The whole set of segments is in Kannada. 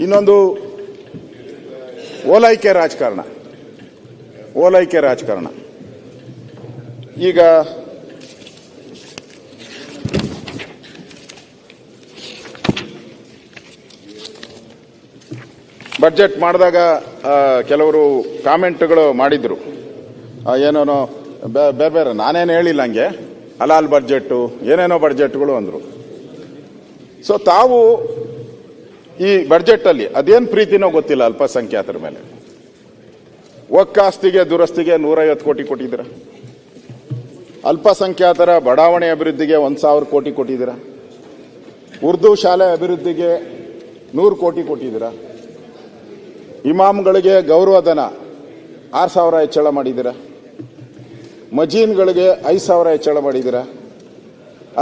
ಇನ್ನೊಂದು ಓಲೈಕೆ ರಾಜಕಾರಣ. ಈಗ ಬಡ್ಜೆಟ್ ಮಾಡಿದಾಗ ಕೆಲವರು ಕಾಮೆಂಟ್ಗಳು ಮಾಡಿದ್ರು, ಏನೇನೋ ಬೇರೆ ನಾನೇನು ಹೇಳಿಲ್ಲ, ಹಂಗೆ ಹಲಾಲ್ ಬಡ್ಜೆಟ್ಟು ಏನೇನೋ ಬಡ್ಜೆಟ್ಗಳು ಅಂದರು. ಸೊ ತಾವು ಈ ಬಡ್ಜೆಟ್ಟಲ್ಲಿ ಅದೇನು ಪ್ರೀತಿನೋ ಗೊತ್ತಿಲ್ಲ ಅಲ್ಪಸಂಖ್ಯಾತರ ಮೇಲೆ. ಒಕ್ಕಾಸ್ತಿಗೆ ದುರಸ್ತಿಗೆ 150 ಕೋಟಿ ಕೊಟ್ಟಿದ್ದೀರ. ಅಲ್ಪಸಂಖ್ಯಾತರ ಬಡಾವಣೆ ಅಭಿವೃದ್ಧಿಗೆ 1,000 ಕೋಟಿ ಕೊಟ್ಟಿದ್ದೀರ. ಉರ್ದು ಶಾಲೆ ಅಭಿವೃದ್ಧಿಗೆ 100 ಕೋಟಿ ಕೊಟ್ಟಿದ್ದೀರ. ಇಮಾಮ್ಗಳಿಗೆ ಗೌರವಧನ 6,000 ಹೆಚ್ಚಳ ಮಾಡಿದ್ದೀರ. ಮಜೀನ್ಗಳಿಗೆ 5,000 ಹೆಚ್ಚಳ ಮಾಡಿದ್ದೀರ.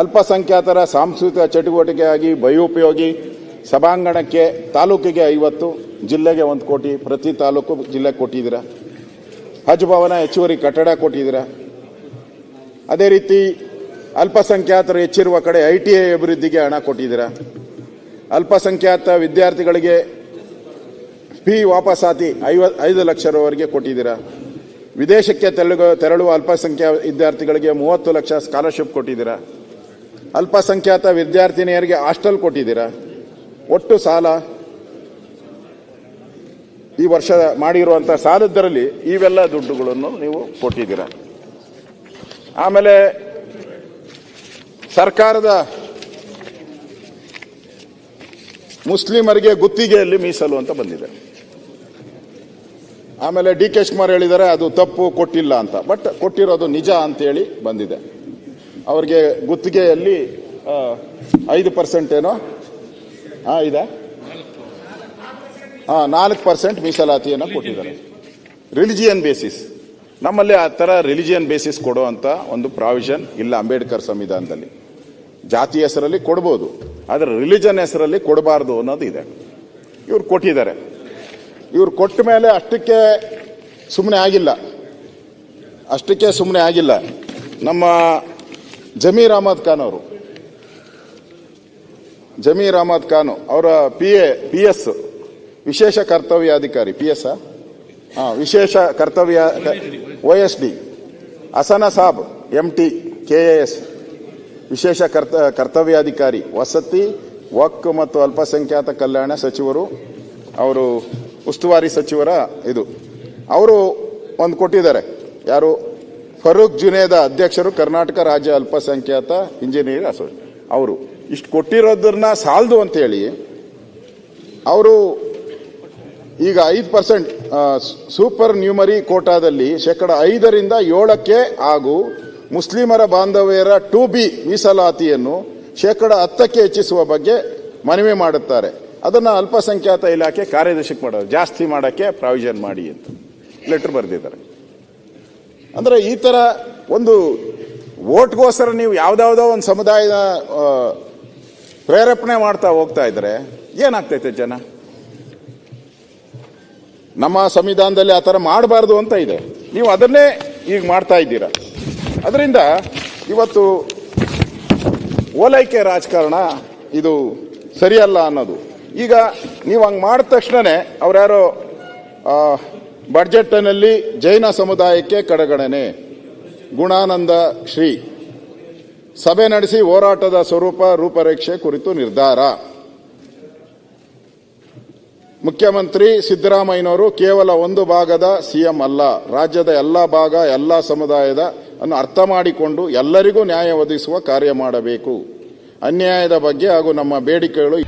ಅಲ್ಪಸಂಖ್ಯಾತರ ಸಾಂಸ್ಕೃತಿಕ ಚಟುವಟಿಕೆಯಾಗಿ ಬಯೋಪಯೋಗಿ ಸಭಾಂಗಣಕ್ಕೆ ತಾಲೂಕಿಗೆ 50, ಜಿಲ್ಲೆಗೆ 1 ಕೋಟಿ, ಪ್ರತಿ ತಾಲೂಕು ಜಿಲ್ಲೆಗೆ ಕೊಟ್ಟಿದ್ದೀರ. ಹಜ್ ಭವನ ಹೆಚ್ಚುವರಿ ಕಟ್ಟಡ ಕೊಟ್ಟಿದ್ದೀರ. ಅದೇ ರೀತಿ ಅಲ್ಪಸಂಖ್ಯಾತರು ಹೆಚ್ಚಿರುವ ಕಡೆ ITI ಅಭಿವೃದ್ಧಿಗೆ ಹಣ ಕೊಟ್ಟಿದ್ದೀರ. ಅಲ್ಪಸಂಖ್ಯಾತ ವಿದ್ಯಾರ್ಥಿಗಳಿಗೆ ಫೀ ವಾಪಸಾತಿ 5 ಲಕ್ಷ ರೂವರೆಗೆ ಕೊಟ್ಟಿದ್ದೀರ. ವಿದೇಶಕ್ಕೆ ತೆರಳುವ ಅಲ್ಪಸಂಖ್ಯಾತ ವಿದ್ಯಾರ್ಥಿಗಳಿಗೆ 30 ಲಕ್ಷ ಸ್ಕಾಲರ್ಶಿಪ್ ಕೊಟ್ಟಿದ್ದೀರ. ಅಲ್ಪಸಂಖ್ಯಾತ ವಿದ್ಯಾರ್ಥಿನಿಯರಿಗೆ ಹಾಸ್ಟೆಲ್ ಕೊಟ್ಟಿದ್ದೀರ. ಒಟ್ಟು ಸಾಲ ಈ ವರ್ಷ ಮಾಡಿರುವಂತಹ ಸಾಲದರಲ್ಲಿ ಇವೆಲ್ಲ ದುಡ್ಡುಗಳನ್ನು ನೀವು ಕೊಟ್ಟಿದ್ದೀರ. ಆಮೇಲೆ ಸರ್ಕಾರದ ಮುಸ್ಲಿಮರಿಗೆ ಗುತ್ತಿಗೆಯಲ್ಲಿ ಮೀಸಲು ಅಂತ ಬಂದಿದೆ. ಆಮೇಲೆ DK ಶಿವಕುಮಾರ್ ಹೇಳಿದ್ದಾರೆ ಅದು ತಪ್ಪು, ಕೊಟ್ಟಿಲ್ಲ ಅಂತ. ಬಟ್ ಕೊಟ್ಟಿರೋದು ನಿಜ ಅಂತೇಳಿ ಬಂದಿದೆ. ಅವರಿಗೆ ಗುತ್ತಿಗೆಯಲ್ಲಿ 5% ಏನೋ ಇದೆ, 4% ಮೀಸಲಾತಿಯನ್ನು ಕೊಟ್ಟಿದ್ದಾರೆ. ರಿಲಿಜಿಯನ್ ಬೇಸಿಸ್, ನಮ್ಮಲ್ಲಿ ಆ ಥರ ರಿಲಿಜಿಯನ್ ಬೇಸಿಸ್ ಕೊಡೋ ಅಂತ ಒಂದು ಪ್ರಾವಿಷನ್ ಇಲ್ಲ ಅಂಬೇಡ್ಕರ್ ಸಂವಿಧಾನದಲ್ಲಿ. ಜಾತಿ ಹೆಸರಲ್ಲಿ ಕೊಡ್ಬೋದು, ಆದರೆ ರಿಲಿಜನ್ ಹೆಸರಲ್ಲಿ ಕೊಡಬಾರ್ದು ಅನ್ನೋದು ಇದೆ. ಇವ್ರು ಕೊಟ್ಟಿದ್ದಾರೆ. ಇವ್ರು ಕೊಟ್ಟ ಮೇಲೆ ಅಷ್ಟಕ್ಕೆ ಸುಮ್ಮನೆ ಆಗಿಲ್ಲ. ನಮ್ಮ ಜಮೀರ್ ಅಹಮದ್ ಖಾನ್ ಅವರ PS ವಿಶೇಷ ಕರ್ತವ್ಯಾಧಿಕಾರಿ, ವಿಶೇಷ ಕರ್ತವ್ಯ OSD, ಹಸನ ಸಾಬ್ MT KAS ವಿಶೇಷ ಕರ್ತವ್ಯಾಧಿಕಾರಿ, ವಸತಿ ವಕ್ಫ್ ಮತ್ತು ಅಲ್ಪಸಂಖ್ಯಾತ ಕಲ್ಯಾಣ ಸಚಿವರು, ಅವರು ಉಸ್ತುವಾರಿ ಸಚಿವರ ಅವರು ಒಂದು ಕೊಟ್ಟಿದ್ದಾರೆ. ಯಾರು? ಫರೂಕ್ ಜುನೇದ ಅಧ್ಯಕ್ಷರು, ಕರ್ನಾಟಕ ರಾಜ್ಯ ಅಲ್ಪಸಂಖ್ಯಾತ ಇಂಜಿನಿಯರ್ ಅಸೋಸಿಯೇಷನ್. ಅವರು ಇಷ್ಟು ಕೊಟ್ಟಿರೋದನ್ನ ಸಾಲದು ಅಂತೇಳಿ ಅವರು ಈಗ 5% ಸೂಪರ್ ನ್ಯೂಮರಿ ಕೋಟಾದಲ್ಲಿ 5% 7% ಹಾಗೂ ಮುಸ್ಲಿಮರ ಬಾಂಧವ್ಯರ 2B ಮೀಸಲಾತಿಯನ್ನು 10% ಹೆಚ್ಚಿಸುವ ಬಗ್ಗೆ ಮನವಿ ಮಾಡುತ್ತಾರೆ. ಅದನ್ನು ಅಲ್ಪಸಂಖ್ಯಾತ ಇಲಾಖೆ ಕಾರ್ಯದರ್ಶಿಗೆ ಮಾಡೋದು, ಜಾಸ್ತಿ ಮಾಡೋಕ್ಕೆ ಪ್ರಾವಿಷನ್ ಮಾಡಿ ಅಂತ ಲೆಟರ್ ಬರೆದಿದ್ದಾರೆ. ಅಂದರೆ ಈ ಥರ ಒಂದು ವೋಟ್ಗೋಸ್ಕರ ನೀವು ಯಾವುದಾವುದೋ ಒಂದು ಸಮುದಾಯದ ಪ್ರೇರೇಪಣೆ ಮಾಡ್ತಾ ಹೋಗ್ತಾ ಇದ್ರೆ ಏನಾಗ್ತೈತೆ ಜನ? ನಮ್ಮ ಸಂವಿಧಾನದಲ್ಲಿ ಆ ಥರ ಮಾಡಬಾರ್ದು ಅಂತ ಇದೆ, ನೀವು ಅದನ್ನೇ ಈಗ ಮಾಡ್ತಾ ಇದ್ದೀರಾ. ಅದರಿಂದ ಇವತ್ತು ಓಲೈಕೆ ರಾಜಕಾರಣ ಇದು ಸರಿಯಲ್ಲ ಅನ್ನೋದು. ಈಗ ನೀವು ಹಂಗೆ ಮಾಡಿದ ತಕ್ಷಣವೇ ಅವ್ರ್ಯಾರೋ ಬಡ್ಜೆಟ್ನಲ್ಲಿ ಜೈನ ಸಮುದಾಯಕ್ಕೆ ಕಡೆಗಣನೆ, ಗುಣಾನಂದ ಶ್ರೀ ಸಭೆ ನಡೆಸಿ ಹೋರಾಟದ ಸ್ವರೂಪ ರೂಪರೇಷೆ ಕುರಿತು ನಿರ್ಧಾರ. ಮುಖ್ಯಮಂತ್ರಿ ಸಿದ್ದರಾಮಯ್ಯನವರು ಕೇವಲ ಒಂದು ಭಾಗದ CM ಅಲ್ಲ, ರಾಜ್ಯದ ಎಲ್ಲ ಭಾಗ ಎಲ್ಲ ಸಮುದಾಯದ ಅನ್ನು ಅರ್ಥ ಮಾಡಿಕೊಂಡು ಎಲ್ಲರಿಗೂ ನ್ಯಾಯ ಒದಗಿಸುವ ಕಾರ್ಯ ಮಾಡಬೇಕು. ಅನ್ಯಾಯದ ಬಗ್ಗೆ ಹಾಗೂ ನಮ್ಮ ಬೇಡಿಕೆಗಳು